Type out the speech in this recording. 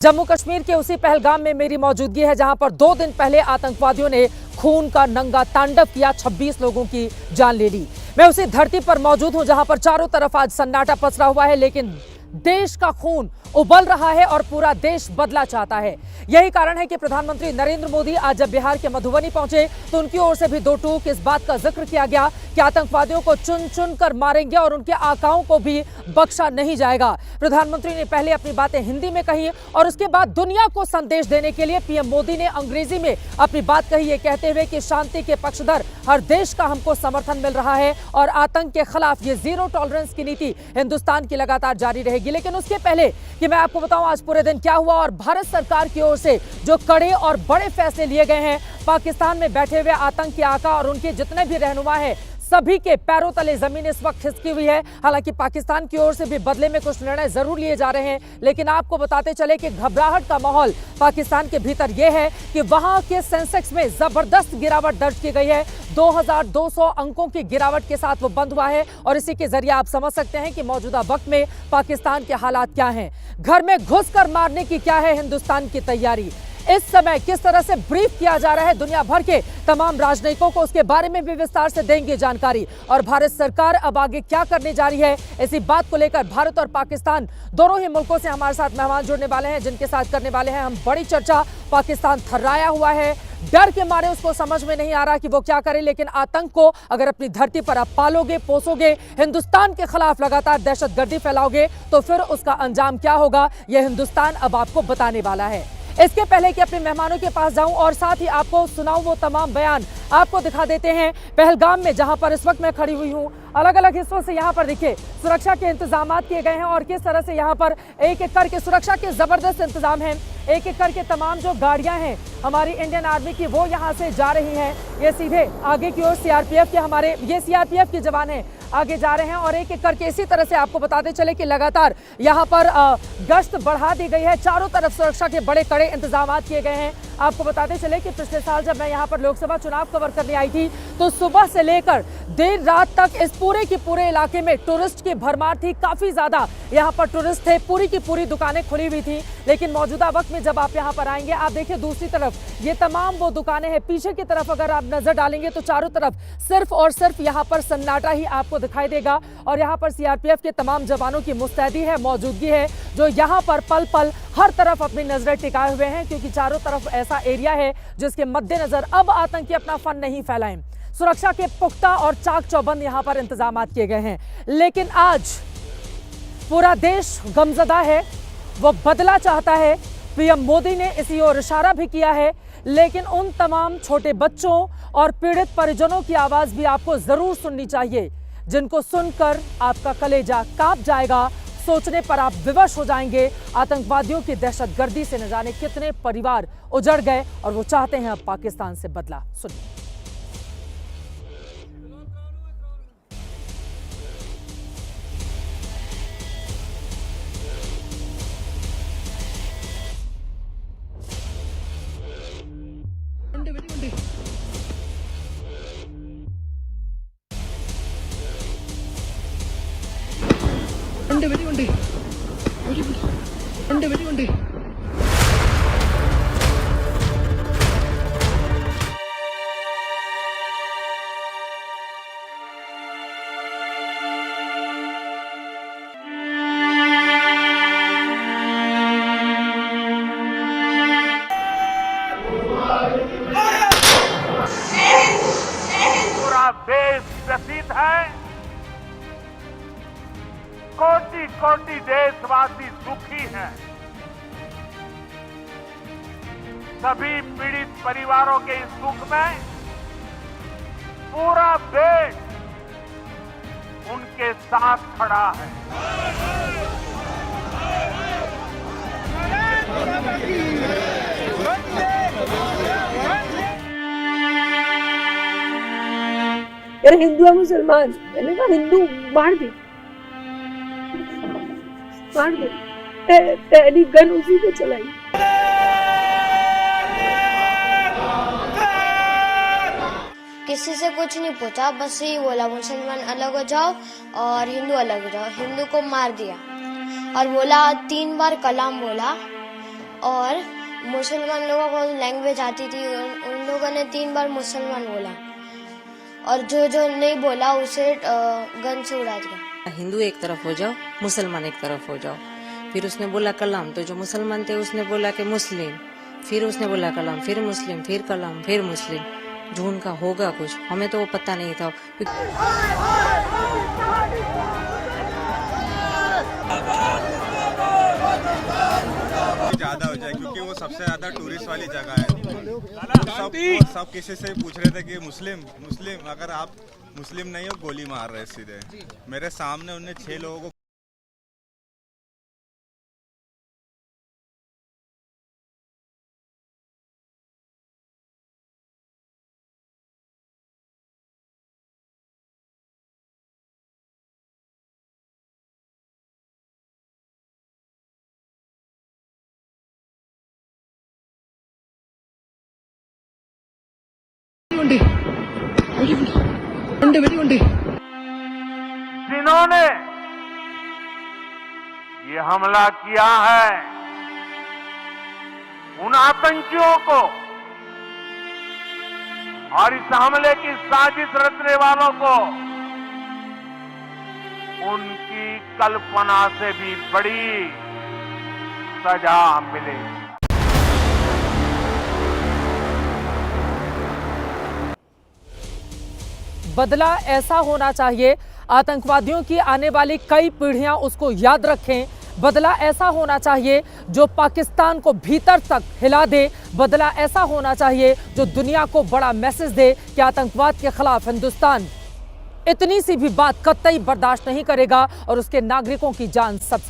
जम्मू कश्मीर के उसी पहलगाम में मेरी मौजूदगी है, जहां पर 2 दिन पहले आतंकवादियों ने खून का नंगा तांडव किया, 26 लोगों की जान ले ली। मैं उसी धरती पर मौजूद हूं जहां पर चारों तरफ आज सन्नाटा पसरा हुआ है, लेकिन देश का खून उबल रहा है और पूरा देश बदला चाहता है। यही कारण है कि प्रधानमंत्री नरेंद्र मोदी आज जब बिहार के मधुबनी पहुंचे तो उनकी ओर से भी 2 टूक इस बात का जिक्र किया गया कि आतंकवादियों को चुन चुन कर मारेंगे और उनके आकाओं को भी बख्शा नहीं जाएगा। प्रधानमंत्री ने पहले अपनी बातें हिंदी में कही और उसके बाद दुनिया को संदेश देने के लिए पीएम मोदी ने अंग्रेजी में अपनी बात कही, ये कहते हुए कि शांति के पक्षधर हर देश का हमको समर्थन मिल रहा है और आतंक के खिलाफ ये जीरो टॉलरेंस की नीति हिंदुस्तान की लगातार जारी रहेगी। लेकिन उसके पहले कि मैं आपको बताऊं आज पूरे दिन क्या हुआ और भारत सरकार की ओर से जो कड़े और बड़े फैसले लिए गए हैं, पाकिस्तान में बैठे हुए आतंक के आका और उनके जितने भी रहनुमा हैं, सभी के पैरों तले जमीन इस वक्त खिसकी हुई है। हालांकि पाकिस्तान की ओर से भी बदले में कुछ निर्णय जरूर लिए जा रहे हैं, लेकिन आपको बताते चले कि घबराहट का माहौल पाकिस्तान के भीतर यह है कि वहां के सेंसेक्स में जबरदस्त गिरावट दर्ज की गई है। 2200 अंकों की गिरावट के साथ वो बंद हुआ है और इसी के जरिए आप समझ सकते हैं कि मौजूदा वक्त में पाकिस्तान के हालात क्या हैं। घर में घुसकर मारने की क्या है हिंदुस्तान की तैयारी, इस समय किस तरह से ब्रीफ किया जा रहा है दुनिया भर के तमाम राजनयिकों को, उसके बारे में भी विस्तार से देंगे जानकारी। और भारत सरकार अब आगे क्या करने जा रही है, इसी बात को लेकर भारत और पाकिस्तान दोनों ही मुल्कों से हमारे साथ मेहमान जुड़ने वाले हैं, जिनके साथ करने वाले हैं हम बड़ी चर्चा। पाकिस्तान थर्राया हुआ है, डर के मारे उसको समझ में नहीं आ रहा कि वो क्या करे, लेकिन आतंक को अगर अपनी धरती पर आप पालोगे पोसोगे, हिंदुस्तान के खिलाफ लगातार दहशतगर्दी फैलाओगे, तो फिर उसका अंजाम क्या होगा, यह हिंदुस्तान अब आपको बताने वाला है। इसके पहले कि अपने मेहमानों के पास जाऊं और साथ ही आपको सुनाऊं वो तमाम बयान, आपको दिखा देते हैं पहलगाम में जहां पर इस वक्त मैं खड़ी हुई हूं। अलग अलग हिस्सों से यहां पर देखिए सुरक्षा के इंतजाम किए गए हैं और किस तरह से यहां पर एक एक करके सुरक्षा के जबरदस्त इंतजाम हैं। एक एक करके तमाम जो गाड़ियां हैं हमारी इंडियन आर्मी की वो यहां से जा रही हैं, ये सीधे आगे की ओर सीआरपीएफ के हमारे ये सीआरपीएफ के जवान हैं आगे जा रहे हैं और एक एक करके इसी तरह से आपको बताते चले कि लगातार यहाँ पर गश्त बढ़ा दी गई है। चारों तरफ सुरक्षा के बड़े कड़े इंतजाम किए गए हैं। आपको बताते चले कि पिछले साल जब मैं यहाँ पर लोकसभा चुनाव कवर करने आई थी तो सुबह से लेकर देर रात तक इस पूरे के पूरे इलाके में टूरिस्ट की भरमार थी, काफी ज्यादा यहाँ पर टूरिस्ट थे, पूरी की पूरी दुकानें खुली हुई थी। लेकिन मौजूदा वक्त में जब आप यहाँ पर आएंगे, आप देखिए दूसरी तरफ ये तमाम वो दुकानें हैं, पीछे की तरफ अगर आप नजर डालेंगे तो चारों तरफ सिर्फ और सिर्फ यहाँ पर सन्नाटा ही आपको दिखाई देगा और यहाँ पर सीआरपीएफ के तमाम जवानों की मुस्तैदी है, मौजूदगी है, जो यहाँ पर पल पल हर तरफ अपनी नजरें टिकाए हुए हैं, क्योंकि चारों तरफ ऐसा एरिया है जिसके मद्देनजर अब आतंकी अपना फन नहीं फैलाएं। सुरक्षा के पुख्ता और चाक चौबंद यहाँ पर इंतजाम किए गए हैं। लेकिन आज पूरा देश गमजदा है, वो बदला चाहता है। पीएम मोदी ने इसी ओर इशारा भी किया है, लेकिन उन तमाम छोटे बच्चों और पीड़ित परिजनों की आवाज भी आपको जरूर सुननी चाहिए, जिनको सुनकर आपका कलेजा कांप जाएगा, सोचने पर आप विवश हो जाएंगे। आतंकवादियों की दहशतगर्दी से न जाने कितने परिवार उजड़ गए और वो चाहते हैं अब पाकिस्तान से बदला। सुनिए। देश व्यथित है, कोटि कोटि देशवासी दुखी हैं। सभी पीड़ित परिवारों के इस दुख में पूरा देश उनके साथ खड़ा है। यार हिंदू है मुसलमान, मैंने कहा हिंदू मार दे पहली गन उसी पे चलाई। किसी से कुछ नहीं पूछा, बस यही बोला मुसलमान अलग हो जाओ और हिंदू अलग हो जाओ। हिंदू को मार दिया और बोला 3 बार कलाम बोला और मुसलमान लोगों को लैंग्वेज आती थी, उन लोगों ने 3 बार मुसलमान बोला और जो नहीं बोला उसे गन से उड़ा दिया। हिंदू एक तरफ हो जाओ, मुसलमान एक तरफ हो जाओ। फिर उसने बोला कलाम, तो जो मुसलमान थे उसने बोला कि मुस्लिम, फिर उसने बोला कलाम, फिर मुस्लिम, फिर कलाम, फिर मुस्लिम। जो उनका होगा कुछ, हमें तो वो पता नहीं था। ज्यादा हो जाए क्योंकि वो सबसे ज्यादा टूरिस्ट वाली जगह है। सब किसी से पूछ रहे थे कि मुस्लिम मुस्लिम, अगर आप मुस्लिम नहीं हो गोली मार रहे सीधे। मेरे सामने उन्हें 6 लोगों को जिन्होंने ये हमला किया है, उन आतंकियों को और इस हमले की साजिश रचने वालों को उनकी कल्पना से भी बड़ी सजा मिलेगी। बदला ऐसा होना चाहिए, आतंकवादियों की आने वाली कई पीढ़ियां उसको याद रखें। बदला ऐसा होना चाहिए जो पाकिस्तान को भीतर तक हिला दे। बदला ऐसा होना चाहिए जो दुनिया को बड़ा मैसेज दे कि आतंकवाद के खिलाफ हिंदुस्तान इतनी सी भी बात कतई बर्दाश्त नहीं करेगा और उसके नागरिकों की जान सबसे